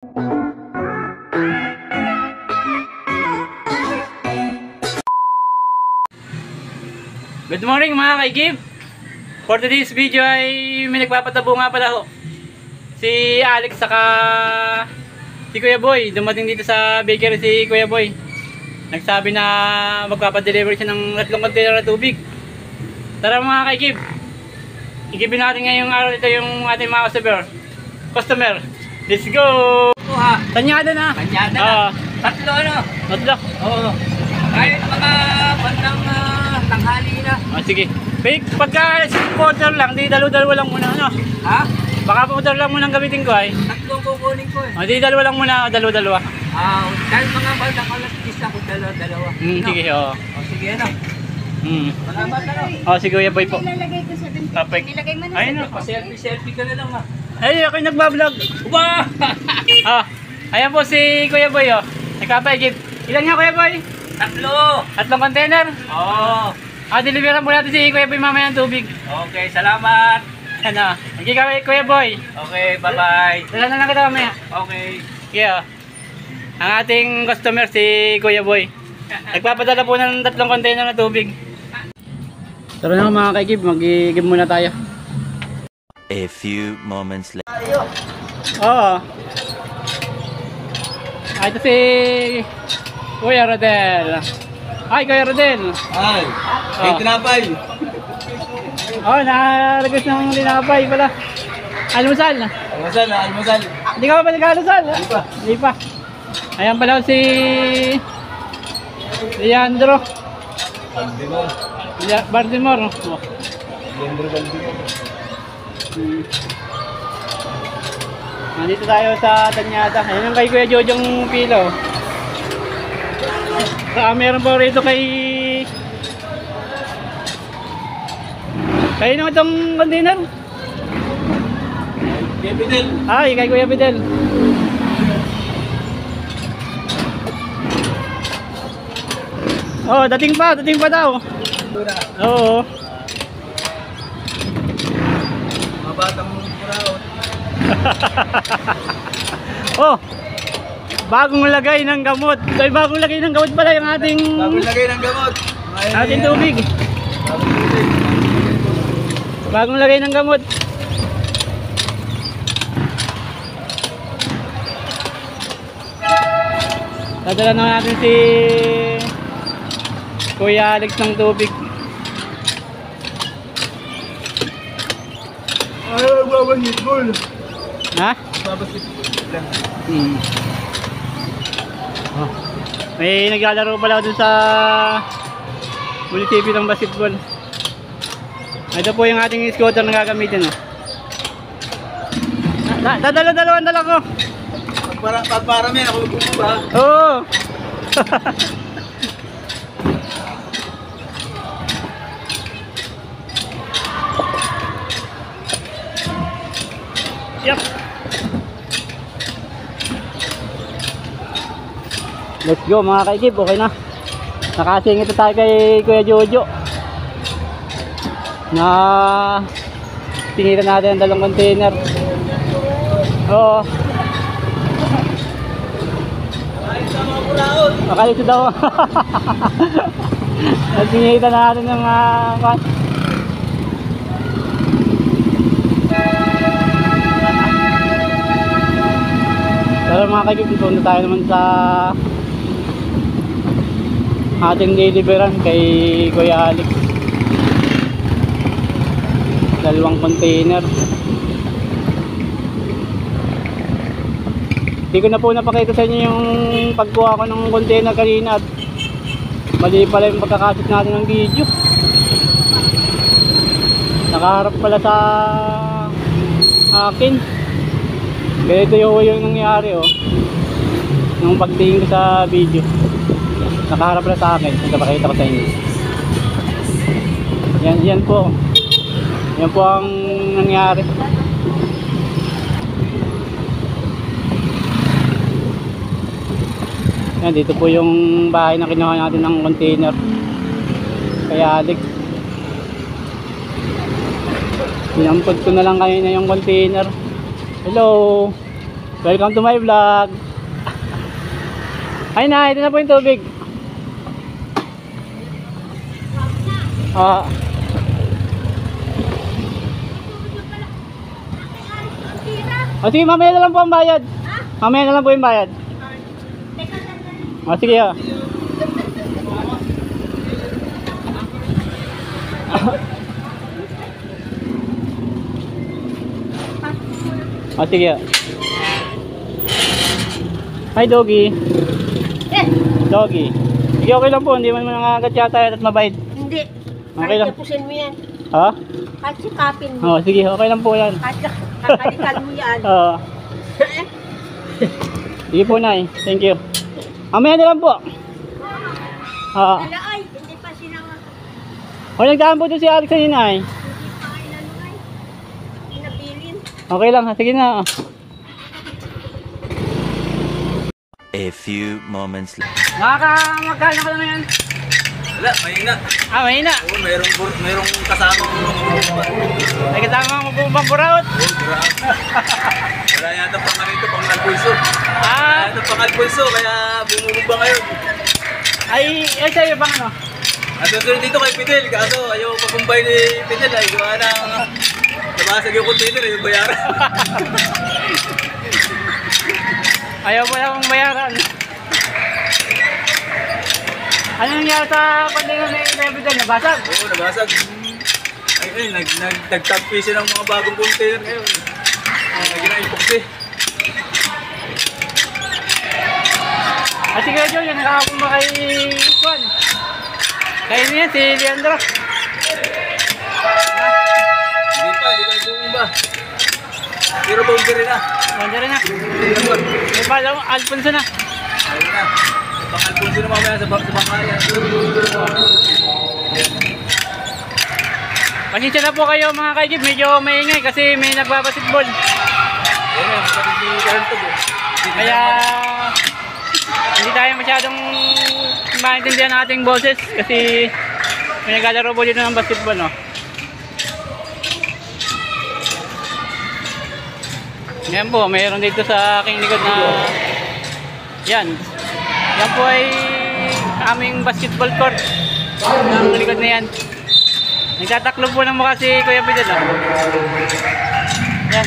Good morning mga kaigib. For today's video ay may nagpapatabo nga pala ho. Si Alex saka si Kuya Boy. Dumating dito sa bakery si Kuya Boy. Nagsabi na magpapadeliver siya ng 3 container na tubig. Tara mga kaigib, igibin natin ngayong araw ito yung ating mga customer. Let's go! Tanyada na. Tanyada na. Tatlo ano? Tatlo. Oo. Kahit mga bandang tanghali na. Sige. Pagka quarter lang, di dalo-dalo lang muna ano. Ha? Baka quarter lang muna ang gamitin ko ay. Tatlong kukunin ko eh. Di dalawa lang muna, dalo-dalawa. Dahil mga bandang alas 10 ako dalawa. Sige, oo. Sige ano. Salamat ano. Si Kuya Boy po. Ilalagay ko sa binti. Perfect. Nilagay mo na Ayun sa na. Pa-selfie ka na lang ha. Ay, ako yung nagbablog. Uba! Ayan po si Kuya Boy oh. Nagpapaigib. Ilan nga Kuya Boy? Tatlo! 3 container? Oo. Deliveran po natin si Kuya Boy mamaya ng tubig. Okay, salamat. Ano? Sige kami Kuya Boy. Okay, bye-bye. Dala na lang kita mamaya. Okay. Yeah. Ang ating customer si Kuya Boy. Nagpapadala po ng 3 container na tubig. Tara na mga kaigib, mag-igib muna tayo. A few moments later. Oo. Ito si Kuya Rodel. Hi Kuya Rodel. Ay, may tinapay. Nakarequest ng linapay pala. Almusal. Almusal. Hindi ka pa nag-almusal? Hindi pa. Ayan pala si Leandro Bardimor. Nandito tayo sa Tanyada. Ayan yung kay Kuya Jojong Pilo. Meron po rito kay naman itong container. Kuya Fidel. Kay Kuya Fidel. Dating pa daw. Oo. Mabatang muraot. Bagong lagay ng gamot. Bagong lagay ng gamot pala yung ating Bagong lagay ng gamot. ating tubig. Bagong lagay ng gamot. Dadala na natin si Kuya Alex ng tubig. Babasketball. Ha? Babasketball lang. May naglalaro pala dun sa munisipyo ng basketball. Ito po yung ating scooter na gagamitin. Dadalo-dalawan na lang ko. Pagparami ako bubuha. Oo. Yep. Let's go mga kaigib, okay na. Nakasingit na tayo kay Kuya Jojo. Na tinira natin ang 2 container. Oo. Makalito daw. Tinira natin ng pero mga kaigib, punta tayo naman sa ating deliveran kay Kuya Alex. 2 container. Hindi ko na po napakita sa inyo yung pagkuha ko ng container kanina at mali pala yung pagkakasit natin ng video. Nakaharap pala sa akin. Ganito yung nangyari nung pagtingin ko sa video. Nakaharap pala sa akin. Nagpapakita ko sa inyo. Yan po. Yan po ang nangyari. Yan, dito po yung bahay na kinuha natin ng container kay Alex. Pinampod ko na lang kanina yung container. Hello. Welcome to my vlog. Ay na, ito na po yung tubig. Ah. O sige, mamaya na lang po ang bayad. Mamaya na lang po yung bayad. O sige ah. O sige ah. Hi Doggy. Doggy. Sige, okay lang po, hindi man nangangagat yata at mabait. Hindi. Okay lang. Tapusin mo yan. Ha? Kahit sikapin mo. O sige, okay lang po yan. Kahit kakalikan mo yan. Oo. Sige po, Nay. Thank you. Mamaya na lang po. Oo. Wala ay, hindi pa sinama. O, nagdaan po doon si Alex kanina ay. Hindi pa ay nanay. Pinabilin. Okay lang, ha? Sige na. A few moments later. Magkano ka naman yan? Wala, mahina. Ah, mahina. Oo, merong kasamang May kasama mo po bang buraot? Wala yata pang ganito, pang alpulso. Wala Ah, yata pang alpulso, kaya bumubumba ngayon. ay sa'yo bang ano? At susunod dito kay Fidel, kaso ayaw papumbay ni Fidel, ay gawa ng nabasag yung container, yung bayaran. Ayaw mo lang bayaran. Ano nangyari sa container ni David? Nabasag? Oo, nabasag. Ay, nagtagpi siya ng mga bagong container ngayon. Lagyan ng epoxy. At si Kuya Joe, yung nakakapon ba kay Juan? Kaya niya, si Leandro. Hindi pa bumumba. Pero boundary na. Wanda rin na. Ayun na. May pala, Alfonso na. Ayun na. Pang alpulso na mamaya sa bangkaya. Pasensya na po kayo mga kaigib, medyo maingay kasi may nagbabasketball. Ayun na, kapatid ni Karantog. Kaya hindi tayo masyadong maintindihan ang ating boses kasi may naglalaro po dito ng basketball, no? Yan po, mayroon dito sa aking likod na yan. Yan po ay aming basketball court. Ang likod na yan. Nagtataklo po ng mukha si Kuya Fidel, no? Yan.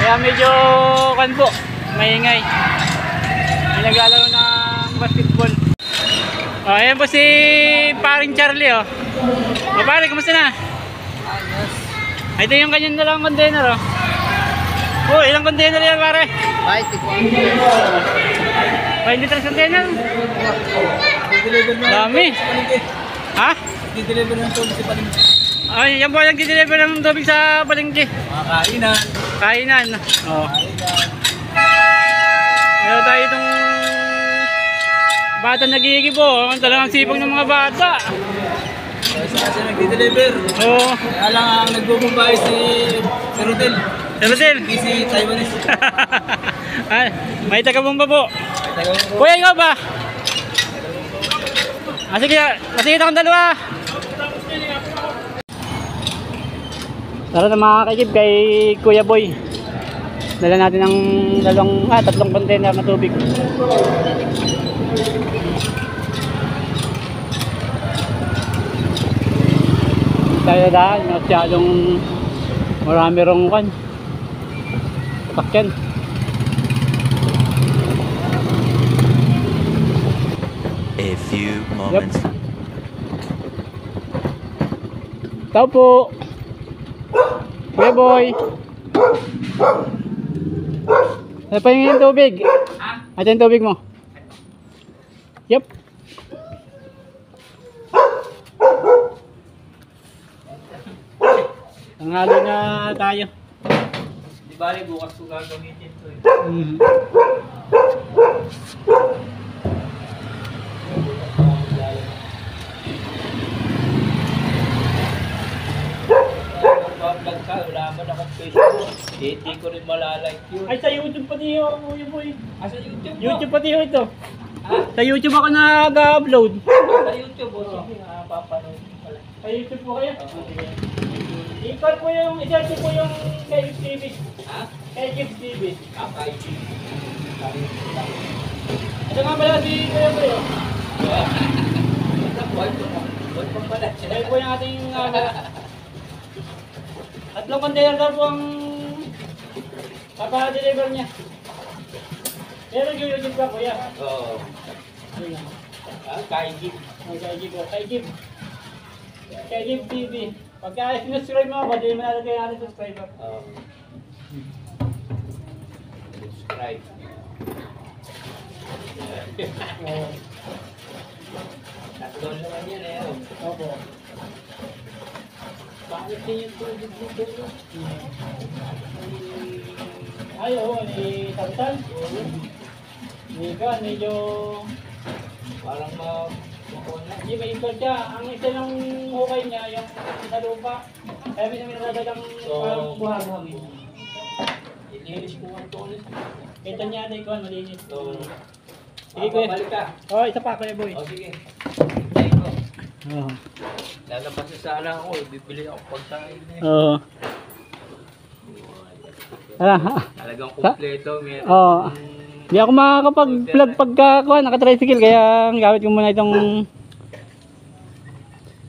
Kaya medyo kan po, maingay. May naglalaro ng basketball. Oh, ayan po si paring Charlie, oh. O pare, kumusta na? Ito yung kanyang dalang container, oh. Oh, ilang container yan, pare? 20 liters container? Dami. Ha? Di-deliver ng tubig sa palengke. Ay, yan po yung deliver ng tubig sa palengke. Mga kainan. Kainan. Oh. Meron tayo itong bata nagigib po. Ang talagang sipag ng mga bata. Saan siya nagdi-deliver? Oo. Kaya lang ang nagbubumbay si Rodel. Rodel. Hindi si Taiwanese. Ay, may taga-bomba po. Tayo Kuya, ikaw ba? Ah, sige, masigit akong dalawa. Tara na mga kakigib kay Kuya Boy. Dala natin ng tatlong container na tubig. Tayo dahil masyadong marami rong kan. Sakyan. A few moments. Tao po. Kuya Boy. Ano pa yung tubig? Ito yung tubig mo. Yup. Tangalo na tayo. Di bali, bukas ko gagamitin ito eh. Vlog ka, wala man akong Facebook. Hindi ko rin malalike yun. Ay, sa YouTube pati yung Kuya Boy. Sa YouTube mo? YouTube pati yung ito. Ha? Sa YouTube ako nag-upload. Sa YouTube, o sige, papanood ko pala. Sa YouTube po kayo. I-call po yung, i-search po yung kay TV. Ha? Kay Gibbs TV. Ito nga pala si Kuya Boy. Ito po yung ating tatlong container daw po ang papa-deliver niya. Pero yung pa Kuya. Oo. Ayan. Kay Gibbs. Kay Gibbs TV. Pagka sinuscribe mo ako, di mo natin natin subscriber. Subscribe. Tatlo naman yan eh. Opo. Bakit din yung tubig dito? Ay, oo, ni Santan. Medyo Parang hindi may ikot siya. Ang isa ng hukay niya, yung sa lupa. Kaya may nadagang parang buhang-buhangin. ilinis ko ang tulis. Kita niya na ikaw, malinis. So, Sige, Kuya. balik ka. Oh, isa pa, Kuya Boy. O sige. Tayo ko. Oo. Lalabas na sana ako. Bibili ako pagkain eh. Oo. Talagang kumpleto. Meron. Oo. Hindi ako makakapag-vlog pagka naka-tricycle, kaya gamit ko muna itong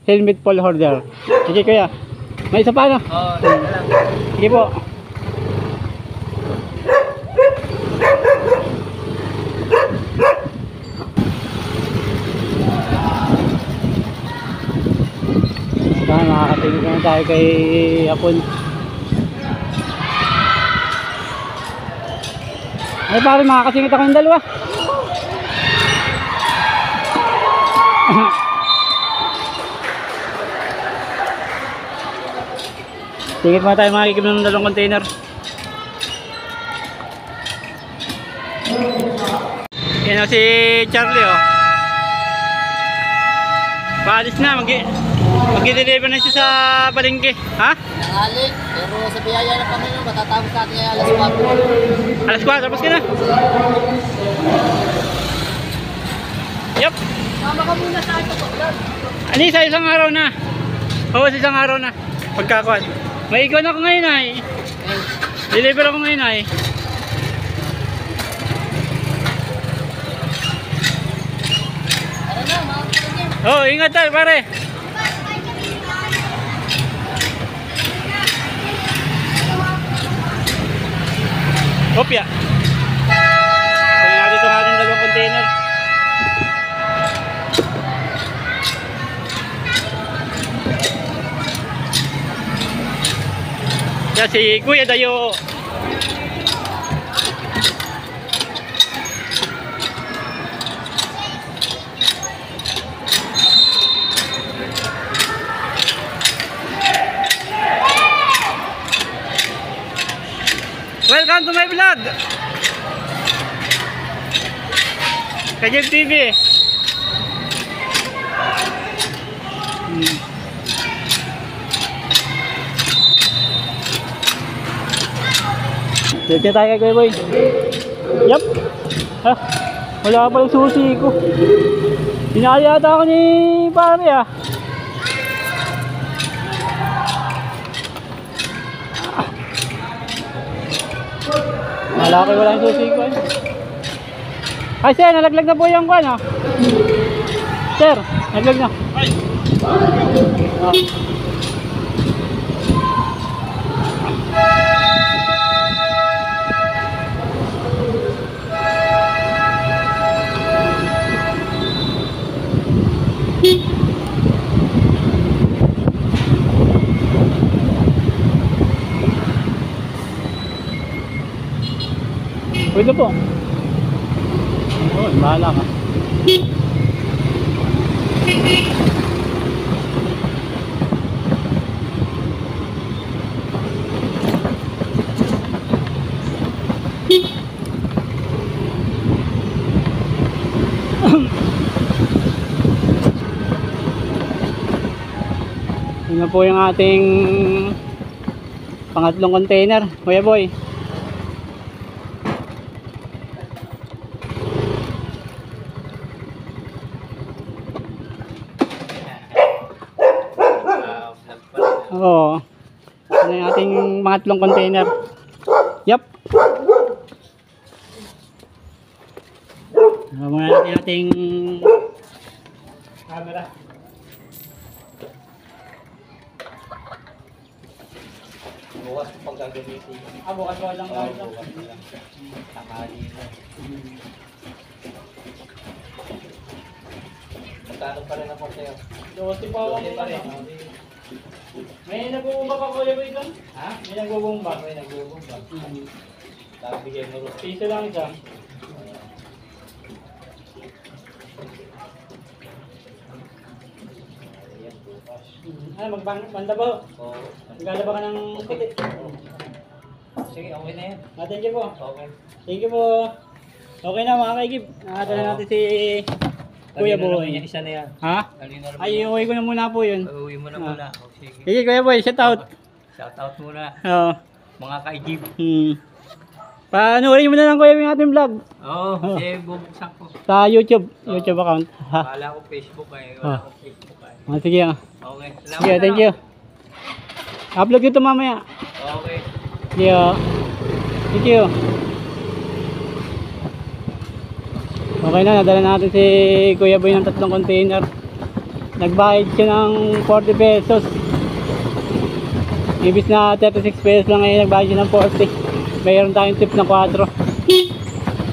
helmet pole holder. Sige Kuya. May isa pa, no? Oo, lang. Sige po. Makakatingin na tayo kay Apon. Ay pare, makakasingit ako yung dalawa. Singit muna tayo makikip ng dalawang container. Yan o si Charlie oh. Paalis na, mag-deliver na siya sa palengke. Ha? Nanghalik, pero sa biyaya ng Panginoon, matatapos natin ay alas 4. Alas 4, tapos ka na. Yup. Sama ka muna sa akin po, vlog. Ani, sa isang araw na. Oo, sa isang araw na. Pagkakuan. May ikaw na ako ngayon ay. Deliver ako ngayon ay. Tara na, mga kapatid. Oh, ingat tayo pare. Kopya. Kunin natin itong ating dalawang container. Yan si Kuya Dayo. Welcome to my vlog. Kajib TV. Dito tayo kay Kuya Boy. Yup. Ah, wala pa lang susi ko. Pinali ata ako ni pare ah. Malaki wala yung susi ko. Ay sir, nalaglag na po yung kwan oh. Sir, nalaglag na. Oh. Pwede po. Oh, bahala ka. Yun na po yung ating pangatlong container, Kuya Boy. Oo. Ano yung ating pangatlong container. Yup. Muna natin ating camera. Bukas pag gagamitin. Bukas ko lang kami ito. Takali na. Magkano pa rin ako sa'yo? 12 pa ako. Pa rin. May nagbubumba pa Kuya Boy doon? Ha? May nagbubumba. May nagbubumba. Tapos bigay mo rin. Piso lang isa. Ayan, bukas. Ano, magbanda ba? Oo. Maglalaba ka ng puti. Sige, okay na yan. Thank you po. Okay. Thank you po. Okay na mga kaigib. Nakatala natin si Kuya Boy. Isa na yan. Ha? Kanina naman Ay, uwi ko na muna po yun. Uwi mo na muna. O, sige. Sige Kuya Boy, shout out. Shout out muna. Oo. Mga kaigib. Panoorin mo na lang Kuya yung ating vlog. Oo, eh, bubuksan ko. Sa YouTube. YouTube account. Ha? Wala ko Facebook eh. Wala ko Facebook eh. Sige. Okay. Salamat Sige, thank you. Upload ko ito mamaya. Okay. Sige. Thank you. Okay na, nadala natin si Kuya Boy ng 3 container. Nagbayad siya ng 40 pesos. Ibis na 36 pesos lang ngayon, nagbayad siya ng 40. Mayroon tayong tip na 4.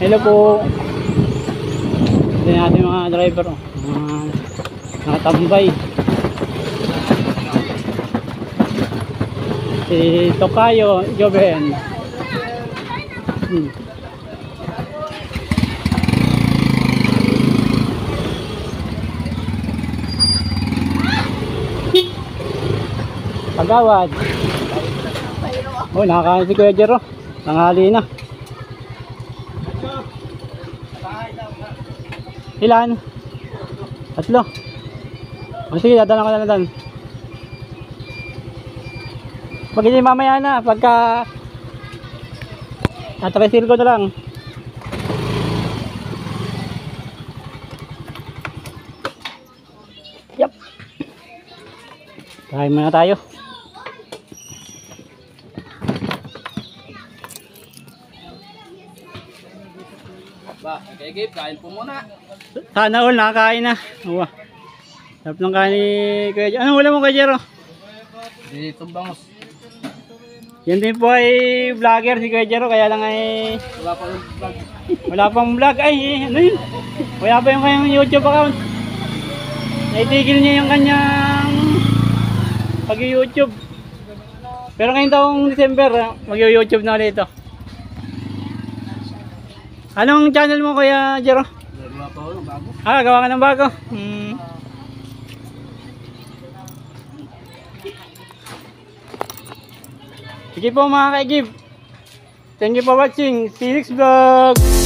Hello po. Ito natin mga driver. Nakatambay. Si Tokayo Joven. Pagawad. Oh, nakakain si Kuya Jero. Nanghali na. Ilan? 3. O sige, dadala ko na lang. Pag hindi mamaya na, pagka atresil ko na lang. Yup. Kain muna tayo. Ba, okay, Gabe, kain po muna. Sana all, nakakain na. Uwa. Sarap ng kain ni Kuya Jero. Anong ulam mo Kuya Jero? Dito bangos. Yan din po ay vlogger si Kuya Jero, kaya lang ay Wala pa yung vlog. wala pang vlog. Ay, ano yun? Wala pa yung kanyang YouTube account. Naitigil niya yung kanyang pag-YouTube. Pero ngayong taong December, mag-YouTube na ulit ito. Anong channel mo Kuya Jero? Wala pa yung bago. Gawa ka ng bago. Sige po mga kaigib. Thank you for watching. See you next vlog.